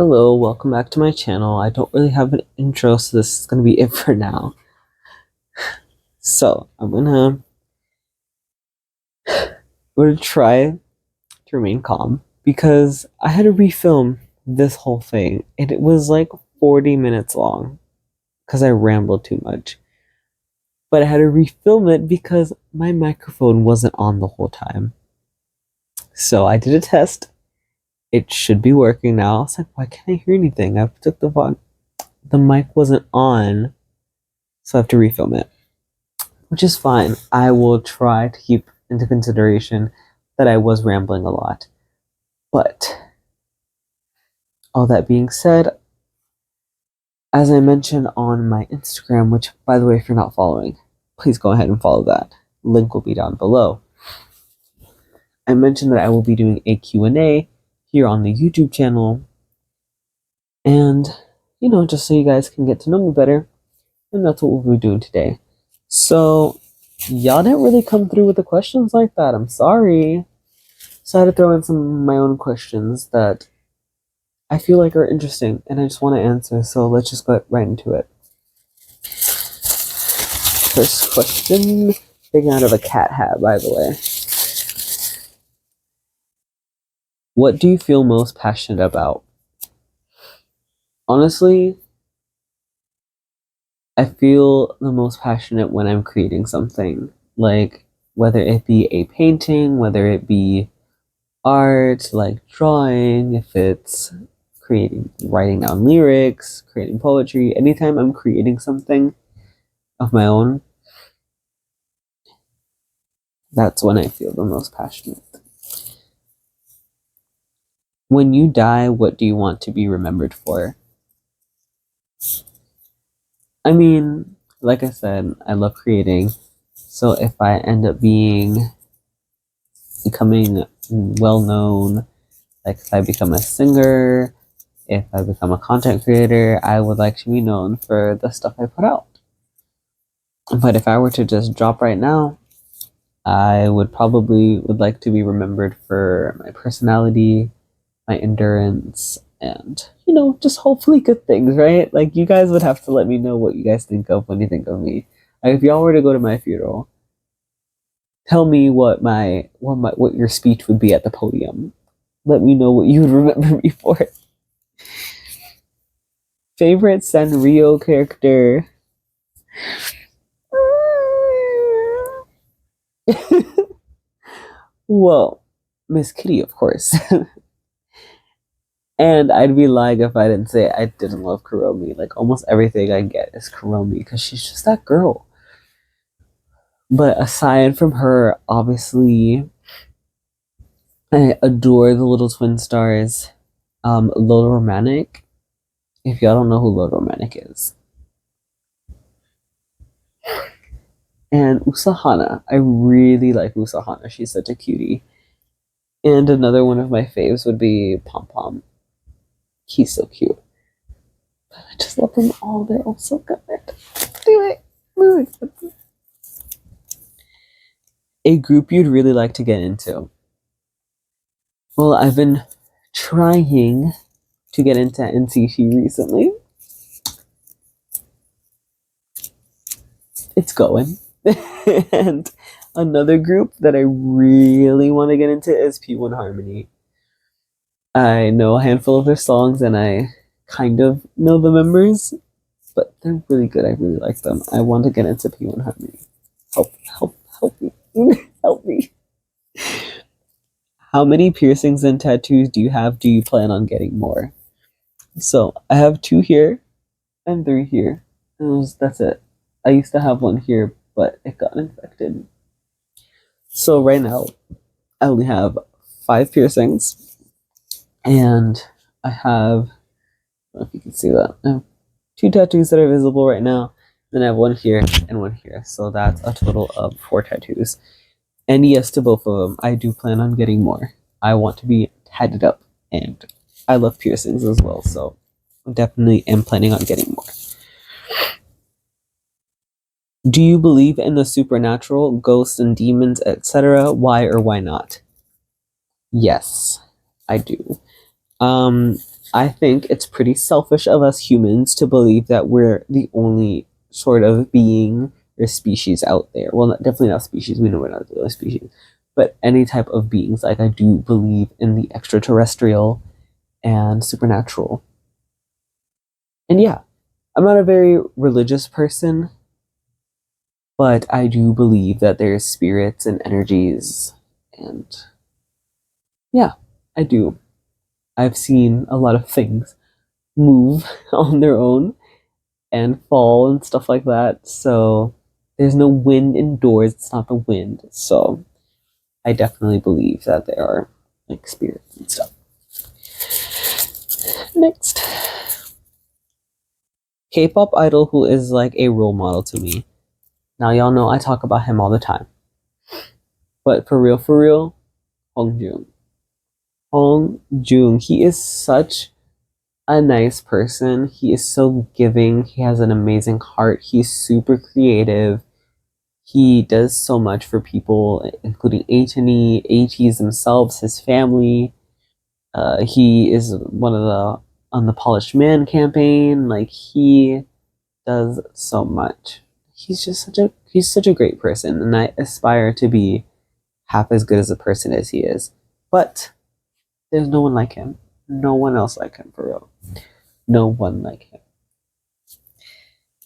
Hello, welcome back to my channel. I don't really have an intro, so this is gonna be it for now. So, we're gonna try to remain calm because I had to refilm this whole thing and it was like 40 minutes long because I rambled too much. But I had to refilm it because my microphone wasn't on the whole time. So I did a test. It should be working now. I was like, why can't I hear anything? I took the mic wasn't on, so I have to refilm it. Which is fine. I will try to keep into consideration that I was rambling a lot. But all that being said, as I mentioned on my Instagram, which by the way, if you're not following, please go ahead and follow that. Link will be down below. I mentioned that I will be doing a Q&A here on the YouTube channel. And, just so you guys can get to know me better. And that's what we'll be doing today. So, y'all didn't really come through with the questions like that. I'm sorry. So I had to throw in some of my own questions that I feel like are interesting and I just want to answer. So let's just get right into it. First question, taken out of a cat hat, by the way. What do you feel most passionate about? Honestly, I feel the most passionate when I'm creating something. Like, whether it be a painting, whether it be art, like drawing, if it's writing down lyrics, creating poetry, anytime I'm creating something of my own, that's when I feel the most passionate. When you die, what do you want to be remembered for? I mean, like I said, I love creating. So if I end up becoming well known, like if I become a singer, if I become a content creator, I would like to be known for the stuff I put out. But if I were to just drop right now, I would like to be remembered for my personality, my endurance, and just hopefully good things, right? Like, you guys would have to let me know what you guys think of when you think of me. Like, if y'all were to go to my funeral, tell me what your speech would be at the podium. Let me know what you would remember me for. Favorite Sanrio character? Well, Miss Kitty, of course. And I'd be lying if I didn't say I didn't love Kuromi. Like, almost everything I get is Kuromi because she's just that girl. But aside from her, obviously, I adore the little twin stars. Lola Romantic. If y'all don't know who Lola Romantic is. And Usahana. I really like Usahana. She's such a cutie. And another one of my faves would be Pom Pom. He's so cute. But I just love them all. They're all so good. Do it. A group you'd really like to get into? Well, I've been trying to get into NCT recently. It's going. And another group that I really want to get into is P1 Harmony. I know a handful of their songs and I kind of know the members, but they're really good. I really like them. I want to get into P1 Harmony. Help me. Help me. How many piercings and tattoos do you have? Do you plan on getting more? So I have 2 here and 3 here. That's it. I used to have one here, but it got infected. So right now, I only have 5 piercings, and I have, I don't know if you can see that, I have 2 tattoos that are visible right now, then I have 1 here and 1 here, so that's a total of 4 tattoos. And yes to both of them, I do plan on getting more. I want to be tatted up, and I love piercings as well, so I definitely am planning on getting more. Do you believe in the supernatural, ghosts and demons, etc.? Why or why not? Yes, I do. I think it's pretty selfish of us humans to believe that we're the only sort of being or species out there. Well, definitely not species. We know we're not the only species. But any type of beings. Like, I do believe in the extraterrestrial and supernatural. And yeah, I'm not a very religious person, but I do believe that there's spirits and energies. And yeah, I do. I've seen a lot of things move on their own and fall and stuff like that. So there's no wind indoors. It's not the wind. So I definitely believe that there are like spirits and stuff. Next, K-pop idol who is like a role model to me. Now y'all know I talk about him all the time, but for real, Hongjoong. Hongjoong. He is such a nice person. He is so giving. He has an amazing heart. He's super creative. He does so much for people, including Atony, ATs themselves, his family. He is one of the on the Polished Man campaign. Like, he does so much. He's such a great person, and I aspire to be half as good as a person as he is. But there's no one like him. No one else like him, for real. No one like him.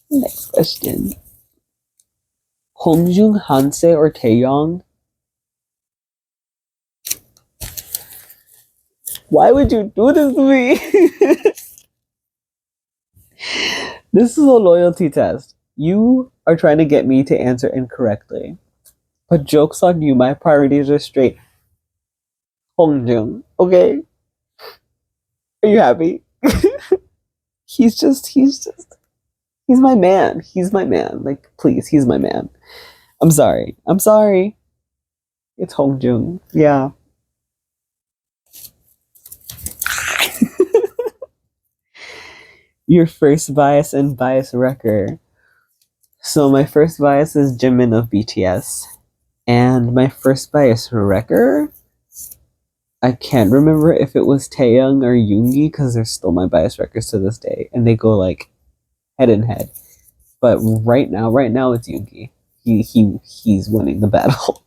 Next question. Hongjung, Hanse, or Taeyong? Why would you do this to me? This is a loyalty test. You are trying to get me to answer incorrectly. But joke's on you, my priorities are straight. Hongjung, okay? Are you happy? He's my man. He's my man. Like, please, he's my man. I'm sorry. I'm sorry. It's Hongjung. Yeah. Your first bias and bias wrecker. So my first bias is Jimin of BTS. And my first bias wrecker, I can't remember if it was Taeyong or Yoongi because they're still my bias wreckers to this day, and they go like head in head. But right now it's Yoongi. He's winning the battle.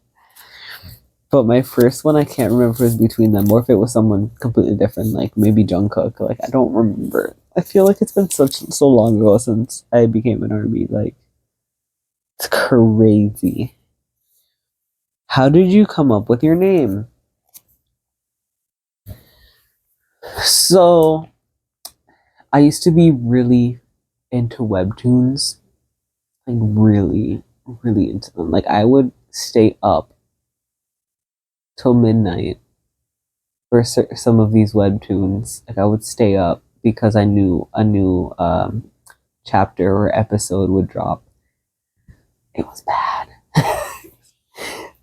But my first one, I can't remember if it was between them or if it was someone completely different, like maybe Jungkook. Like, I don't remember. I feel like it's been so long ago since I became an army. Like, it's crazy. How did you come up with your name? So, I used to be really into webtoons, like really, really into them. Like, I would stay up till midnight for some of these webtoons. Like, I would stay up because I knew a new chapter or episode would drop. It was bad.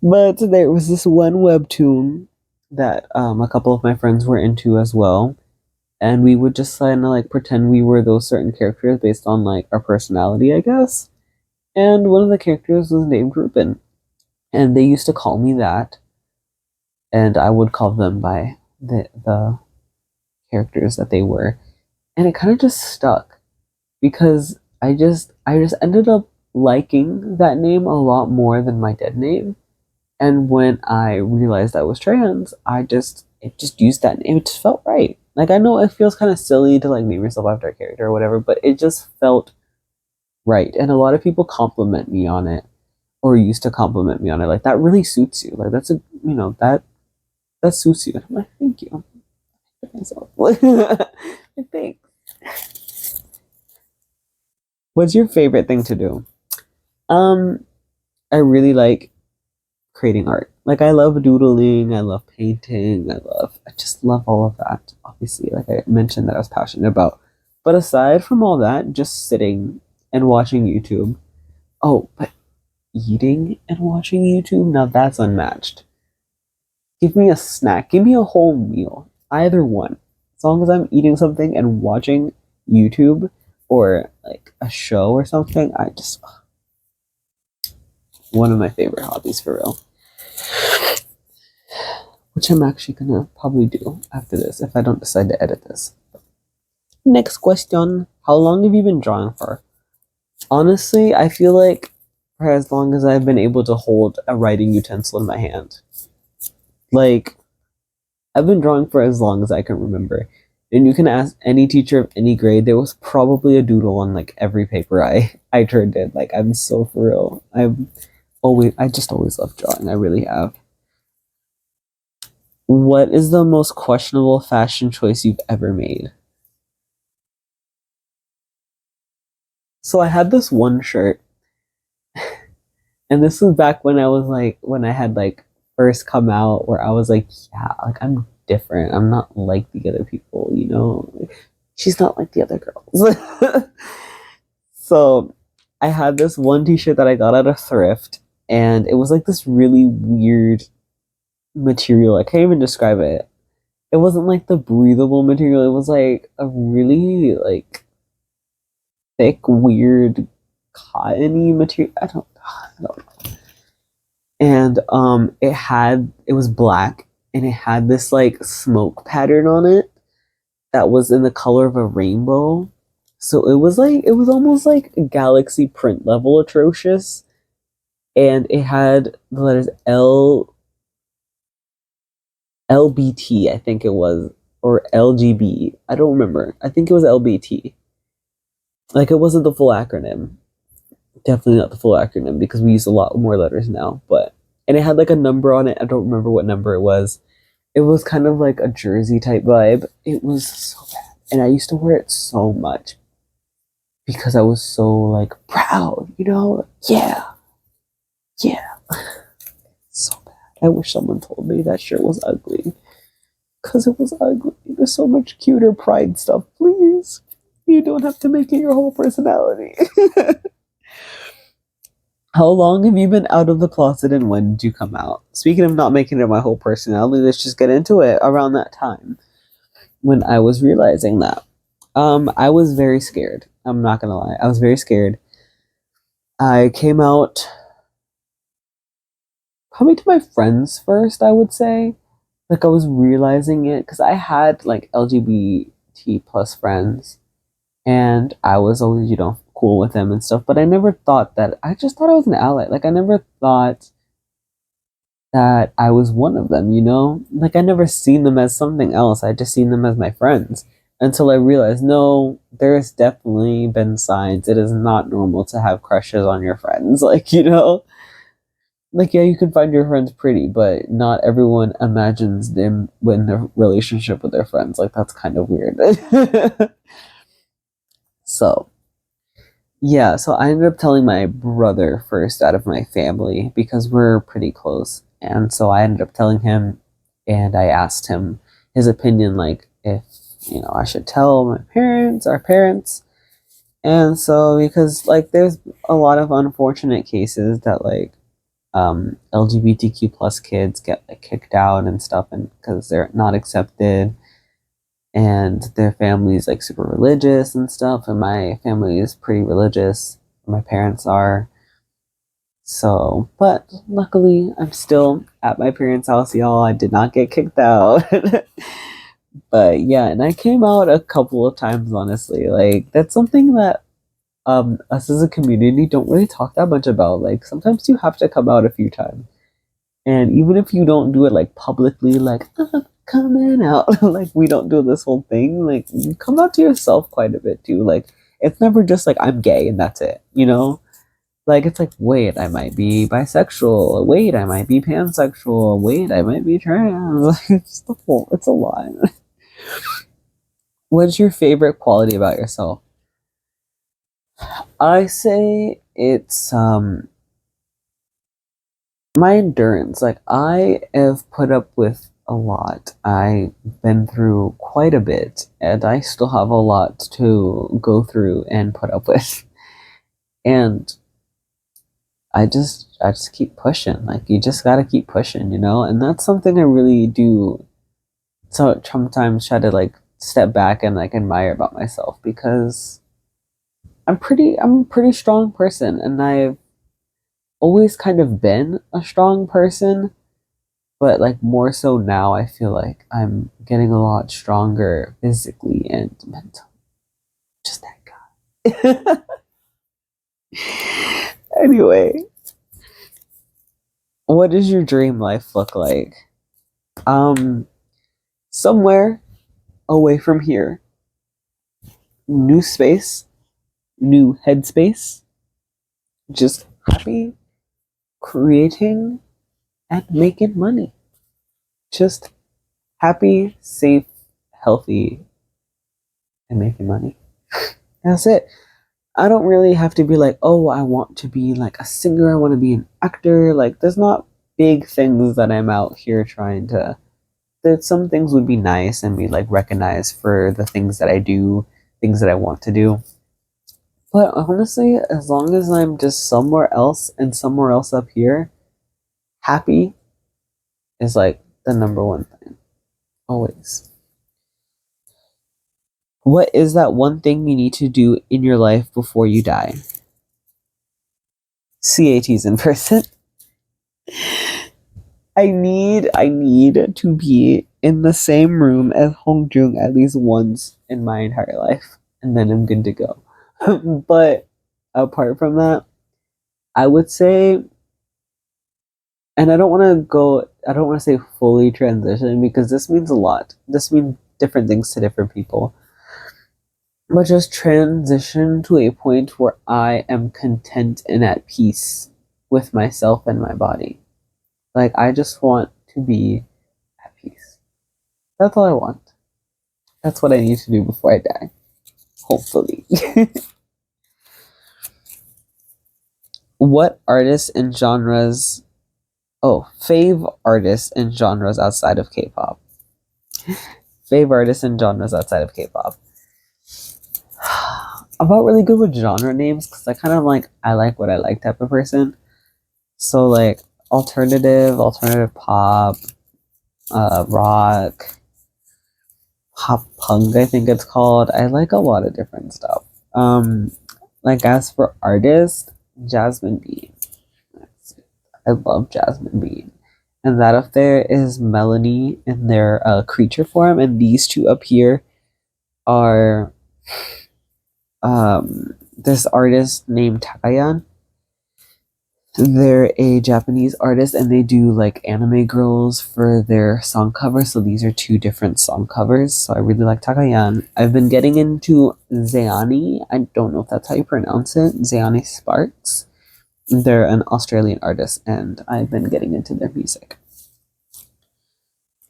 But there was this one webtoon that a couple of my friends were into as well, and we would just kind of like pretend we were those certain characters based on like our personality, I guess. And one of the characters was named Ruben, and they used to call me that, and I would call them by the characters that they were, and it kind of just stuck because I just ended up liking that name a lot more than my dead name. And when I realized I was trans, it just used that name. It just felt right. Like, I know it feels kind of silly to like name yourself after a character or whatever, but it just felt right. And a lot of people compliment me on it, or used to compliment me on it. Like, that really suits you. Like, that's a that suits you. And I'm like, thank you. Myself. Like, thanks. What's your favorite thing to do? Um, I really like creating art. Like, I love doodling, I love painting, I just love all of that. Obviously, like I mentioned that I was passionate about. But aside from all that, just sitting and watching YouTube. Oh, but eating and watching YouTube, now that's unmatched. Give me a snack, give me a whole meal, either one. As long as I'm eating something and watching YouTube or like a show or something, one of my favorite hobbies, for real. Which I'm actually gonna probably do after this if I don't decide to edit this. Next question. How long have you been drawing for? Honestly, I feel like for as long as I've been able to hold a writing utensil in my hand. Like, I've been drawing for as long as I can remember. And you can ask any teacher of any grade, there was probably a doodle on like every paper I turned in. Like, I'm so for real. I just always loved drawing. I really have. What is the most questionable fashion choice you've ever made? So I had this one shirt, and this was back when I was like, when I had like first come out, where I was like, yeah, like I'm different. I'm not like the other people, you know? Like, she's not like the other girls. So I had this one t shirt that I got at a thrift, and it was like this really weird material. I can't even describe it. It wasn't like the breathable material, it was like a really like thick, weird cottony material. I don't know. And it was black and it had this like smoke pattern on it that was in the color of a rainbow. So it was almost like a galaxy print level atrocious. And it had the letters LBT, I think it was, or LGB. I don't remember. I think it was LBT. Like it wasn't the full acronym. Definitely not the full acronym because we use a lot more letters now. But and it had like a number on it. I don't remember what number it was. It was kind of like a jersey type vibe. It was so bad, and I used to wear it so much because I was so like proud. You know, yeah, yeah. So bad. I wish someone told me that shirt was ugly because it was ugly. There's so much cuter pride stuff. Please, you don't have to make it your whole personality. How long have you been out of the closet and when did you come out? Speaking of not making it my whole personality, let's just get into it around that time when I was realizing that. I was very scared. I'm not gonna lie. I was very scared. I came out probably to my friends first, I would say. Like I was realizing it because I had like LGBT plus friends and I was always, you know, cool with them and stuff, but I never thought that I just thought I was an ally. Like I never thought that I was one of them, you know? Like I never seen them as something else. I just seen them as my friends until I realized no, there's definitely been signs. It is not normal to have crushes on your friends. Like, you know? Like yeah, you can find your friends pretty, but not everyone imagines them in their relationship with their friends. Like that's kind of weird. So, yeah, so I ended up telling my brother first out of my family because we're pretty close. And so I ended up telling him and I asked him his opinion, like if, you know, I should tell my parents, our parents. And so because like there's a lot of unfortunate cases that like LGBTQ plus kids get like kicked out and stuff and because they're not accepted and their family is like super religious and stuff and my family is pretty religious, my parents are, so but luckily I'm still at my parents house, y'all. I did not get kicked out. But yeah, and I came out a couple of times, honestly. Like that's something that us as a community don't really talk that much about. Like sometimes you have to come out a few times, and even if you don't do it like publicly, like coming out, like we don't do this whole thing. Like you come out to yourself quite a bit too. Like it's never just like I'm gay and that's it. You know, like it's like wait, I might be bisexual. Wait, I might be pansexual. Wait, I might be trans. Like it's the whole. It's a lot. What's your favorite quality about yourself? I say it's my endurance. Like I have put up with a lot. I've been through quite a bit and I still have a lot to go through and put up with. And I just keep pushing. Like you just got to keep pushing, you know? And that's something I really do so sometimes try to like step back and like admire about myself because I'm a pretty strong person and I've always kind of been a strong person, but like more so now I feel like I'm getting a lot stronger physically and mentally. Just that guy. Anyway, what does your dream life look like? Um, Somewhere away from here. New space, new headspace. Just happy, creating, and making money. Just happy, safe, healthy, and making money. That's it. I don't really have to be like, oh, I want to be like a singer, I want to be an actor. Like, there's not big things that I'm out here trying to. That some things would be nice and be like recognized for the things that I do, things that I want to do. But honestly, as long as I'm just somewhere else and somewhere else up here, happy is like the number one thing. Always. What is that one thing you need to do in your life before you die? CATs in person. I need to be in the same room as Hongjoong at least once in my entire life, and then I'm good to go. But apart from that, I would say, and I don't want to say fully transition because this means a lot. This means different things to different people. But just transition to a point where I am content and at peace with myself and my body. Like, I just want to be at peace. That's all I want. That's what I need to do before I die. Hopefully. What artists and genres... Oh, fave artists and genres outside of K-pop. Fave artists and genres outside of K-pop. I'm not really good with genre names because I kind of like, I like what I like type of person. So like alternative pop, rock, pop punk, I think it's called. I like a lot of different stuff. Like as for artists, Jasmine Bean. I love Jasmine Bean. And that up there is Melanie in their creature form, and these two up here are this artist named Takayan. They're a Japanese artist and they do like anime girls for their song covers. So these are two different song covers. So I really like Takayan. I've been getting into Zeani. I don't know if that's how you pronounce it. Zeani Sparks. They're an Australian artist and I've been getting into their music.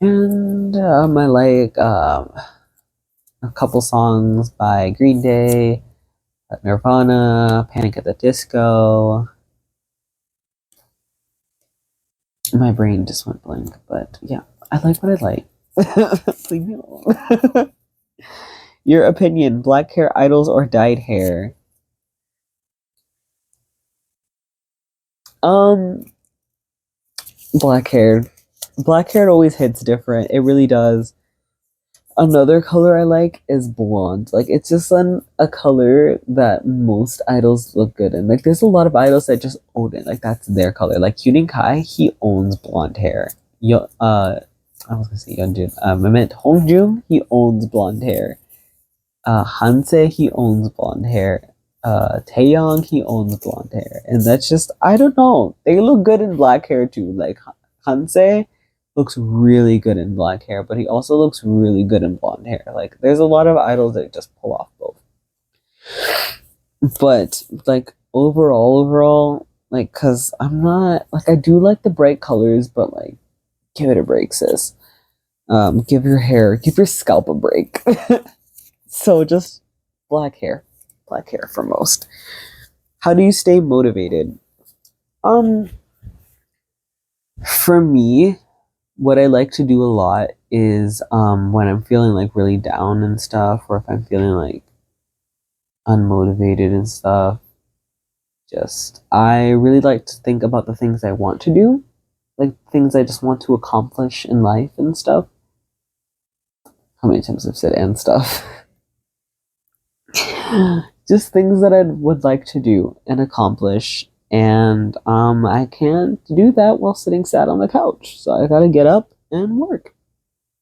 And I like a couple songs by Green Day, Nirvana, Panic at the Disco. My brain just went blank, but yeah, I like what I like. Leave me alone. Your opinion, black hair idols or dyed hair? Black hair. Black hair always hits different. It really does. Another color I like is blonde. Like, it's just a color that most idols look good in. Like, there's a lot of idols that just own it. Like, that's their color. Like, Yunin Kai, he owns blonde hair. I was gonna say Yeonjun. I meant Hongjoong, he owns blonde hair. Hanse, he owns blonde hair. Taeyong, he owns blonde hair. And that's just, I don't know. They look good in black hair too. Like, Hanse looks really good in black hair, but he also looks really good in blonde hair. Like, there's a lot of idols that just pull off both. But, like, overall, like, cause I'm not, like, I do like the bright colors, but, like, give it a break, sis. Give your scalp a break. So just black hair for most. How do you stay motivated? For me, what I like to do a lot is when I'm feeling like really down and stuff, or if I'm feeling like unmotivated and stuff, just I really like to think about the things I want to do, like things I just want to accomplish in life and stuff. How many times I've said and stuff? Just things that I would like to do and accomplish, and I can't do that while sitting sad on the couch, so I gotta get up and work.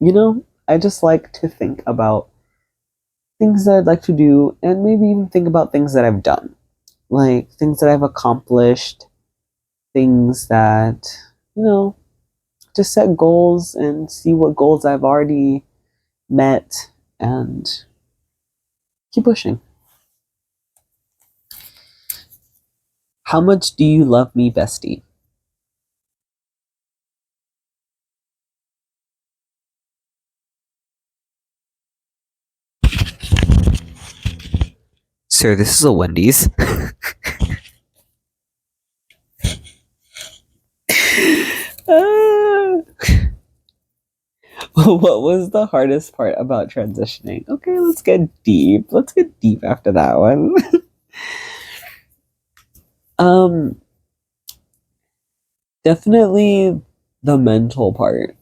You know, I just like to think about things that I'd like to do, and maybe even think about things that I've done, like things that I've accomplished, things that, you know, just set goals and see what goals I've already met and keep pushing. How much do you love me, bestie? Sir, this is a Wendy's. What was the hardest part about transitioning? Okay, let's get deep. Let's get deep after that one. um, Definitely the mental part.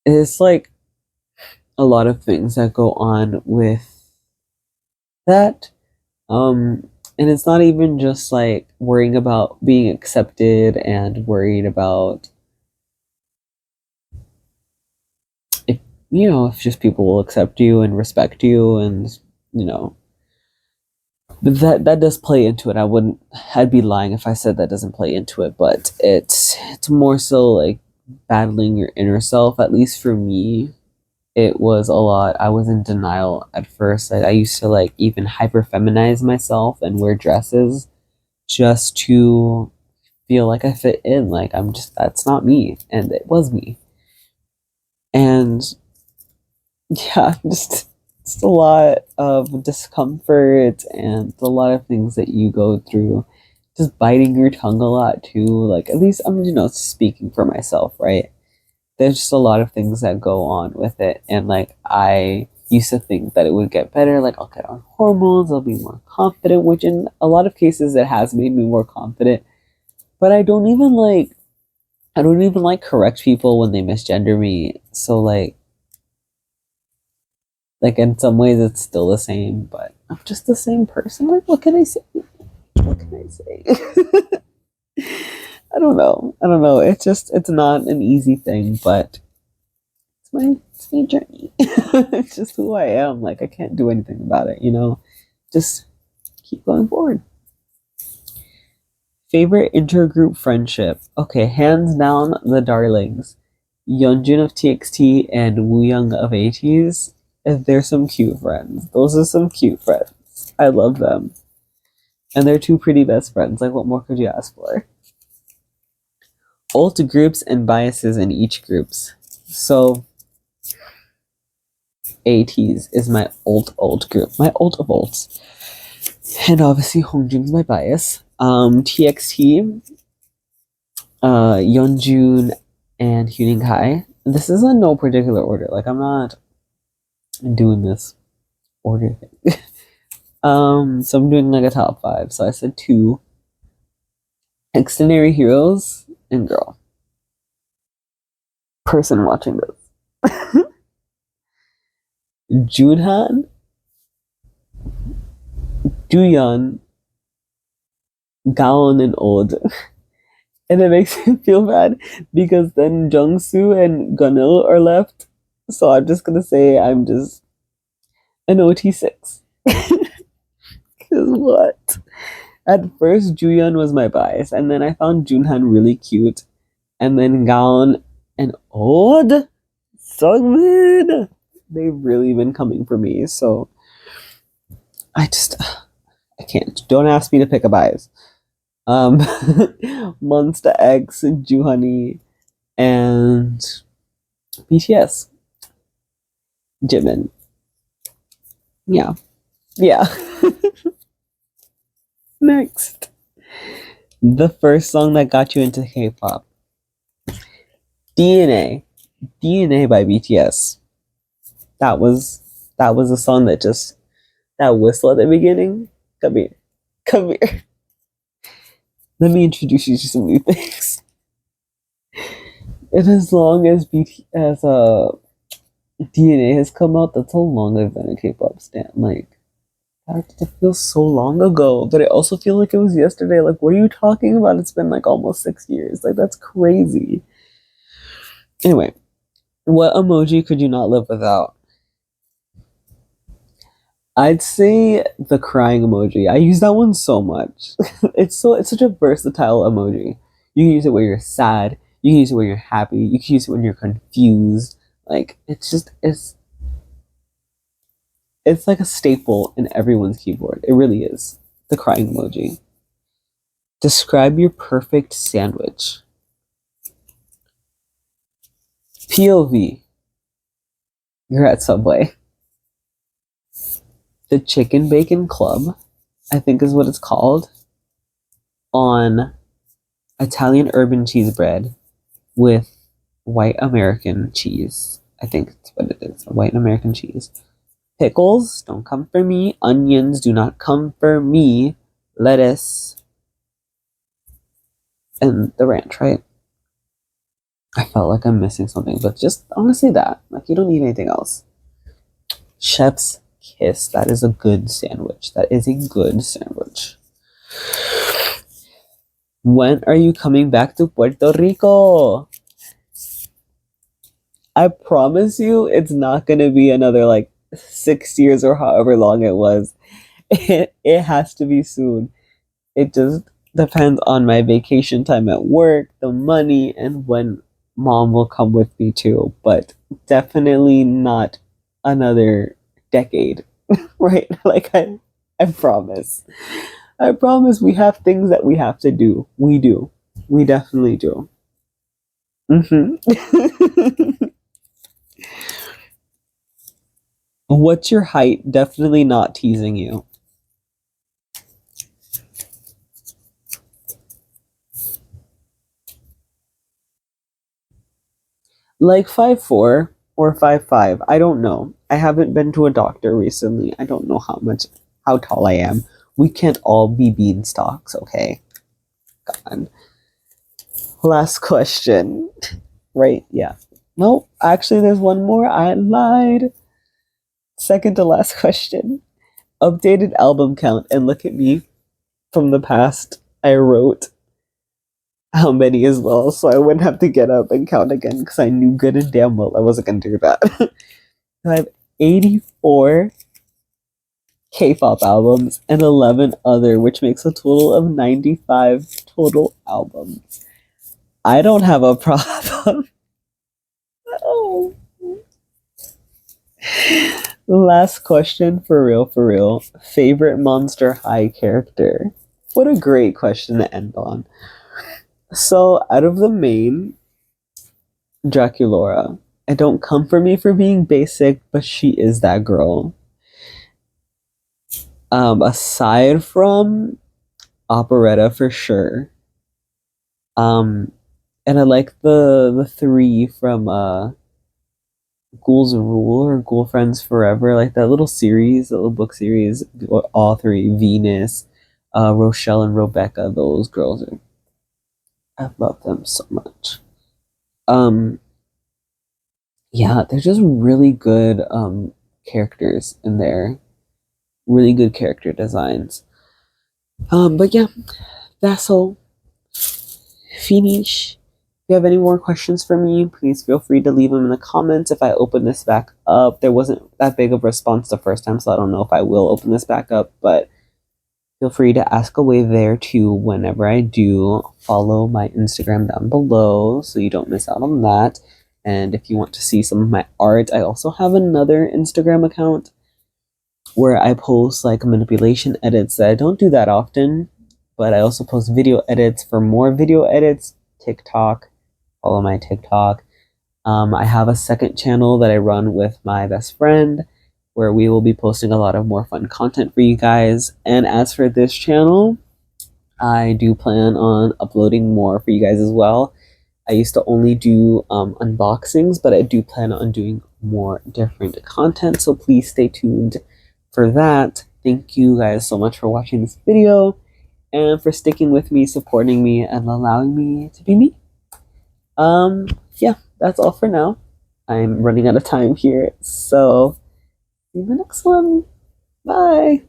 It's like a lot of things that go on with that. And it's not even just like worrying about being accepted and worrying about if, you know, if just people will accept you and respect you, and, you know, but that does play into it. I'd be lying if I said that doesn't play into it, but it's more so like battling your inner self. At least for me, it was a lot. I was in denial at first. I used to like even hyper feminize myself and wear dresses just to feel like I fit in. Like I'm just, that's not me, and it was me. And yeah, just a lot of discomfort and a lot of things that you go through. Just biting your tongue a lot too. Like at least I'm, you know, speaking for myself, right? There's just a lot of things that go on with it, and like I used to think that it would get better. Like I'll get on hormones, I'll be more confident, which in a lot of cases it has made me more confident. But I don't even like correct people when they misgender me. So like in some ways it's still the same, but I'm just the same person. Like what can I say? What can I say? I don't know. It's not an easy thing, but it's my journey. It's just who I am. Like I can't do anything about it, you know? Just keep going forward. Favorite intergroup friendship. Okay, hands down the darlings. Yeonjun of TXT and Wooyoung of ATEEZ. They're some cute friends. Those are some cute friends. I love them. And they're two pretty best friends. Like what more could you ask for? Alt groups and biases in each groups. So ATEEZ is my alt group. My alt of alts. And obviously Hongjung's my bias. TXT, Yeonjun and Huening Kai. This is in no particular order. Like I'm not doing this order thing. So I'm doing like a top 5. So I said 2. Extraordinary heroes and girl. Person watching this. Junhan, Duyeon, Gaon, and Old. And it makes me feel bad because then Jungsu and Gunil are left. So I'm just gonna say I'm just an OT6. Because what? At first, Juyeon was my bias, and then I found Junhan really cute. And then Gaon and Old, so good. They've really been coming for me, so I can't. Don't ask me to pick a bias. Monster X, Juhani, and BTS, Jimin. Yeah, yeah. Next, the first song that got you into K-pop, DNA, DNA by BTS. That was a song that just that whistle at the beginning. Come here, come here. Let me introduce you to some new things. And as long as DNA has come out, that's how long I've been a K-pop stan. Like that feels so long ago, but it also feels like it was yesterday. Like, what are you talking about? It's been like almost 6 years. Like that's crazy. Anyway, what emoji could you not live without? I'd say the crying emoji. I use that one so much. It's such a versatile emoji. You can use it when you're sad. You can use it when you're happy. You can use it when you're confused. Like it's like a staple in everyone's keyboard. It really is. The crying emoji. Describe your perfect sandwich. POV. You're at Subway. The Chicken Bacon Club, I think is what it's called, on Italian urban cheese bread with white American cheese. I think that's what it is. White American cheese. Pickles don't come for me. Onions do not come for me. Lettuce and the ranch, right? I felt like I'm missing something, but just honestly that. Like you don't need anything else. Chef's kiss. That is a good sandwich. That is a good sandwich. When are you coming back to Puerto Rico? I promise you it's not gonna be another like 6 years or however long it was. It has to be soon. It just depends on my vacation time at work, the money, and when mom will come with me too. But definitely not another decade, right? I promise. I promise we have things that we have to do. We do. We definitely do. hmm What's your height? Definitely not teasing you. Like 5'4" or 5'5". I don't know. I haven't been to a doctor recently. I don't know how tall I am. We can't all be beanstalks, okay? God. Last question. Right? Yeah. No, actually, there's one more. I lied. Second to last question. Updated album count, and look at me from the past. I wrote how many as well, so I wouldn't have to get up and count again because I knew good and damn well I wasn't gonna do that. I have 84 K-pop albums and 11 other, which makes a total of 95 total albums. I don't have a problem. Oh. Last question for real, for real. Favorite Monster High character? What a great question to end on. So, out of the main, Draculaura. I don't come for me for being basic, but she is that girl. Aside from operetta for sure. Um, and I like the three from Ghoul's Rule or Ghoul Friends Forever, like that little series, that little book series. All three, Venus, Rochelle, and Rebecca. Those girls are, I love them so much. Um, yeah, they're just really good characters in there. Really good character designs. But yeah, that's all. Finish. If you have any more questions for me, please feel free to leave them in the comments. If I open this back up, there wasn't that big of a response the first time, so I don't know if I will open this back up, but feel free to ask away there too whenever I do. Follow my Instagram down below so you don't miss out on that. And if you want to see some of my art, I also have another Instagram account where I post like manipulation edits that I don't do that often, but I also post video edits for more video edits. TikTok, follow my TikTok. I have a second channel that I run with my best friend where we will be posting a lot of more fun content for you guys. And as for this channel, I do plan on uploading more for you guys as well. I used to only do unboxings, but I do plan on doing more different content, so please stay tuned for that. Thank you guys so much for watching this video and for sticking with me, supporting me, and allowing me to be me. Yeah, that's all for now. I'm running out of time here, so see you in the next one. Bye.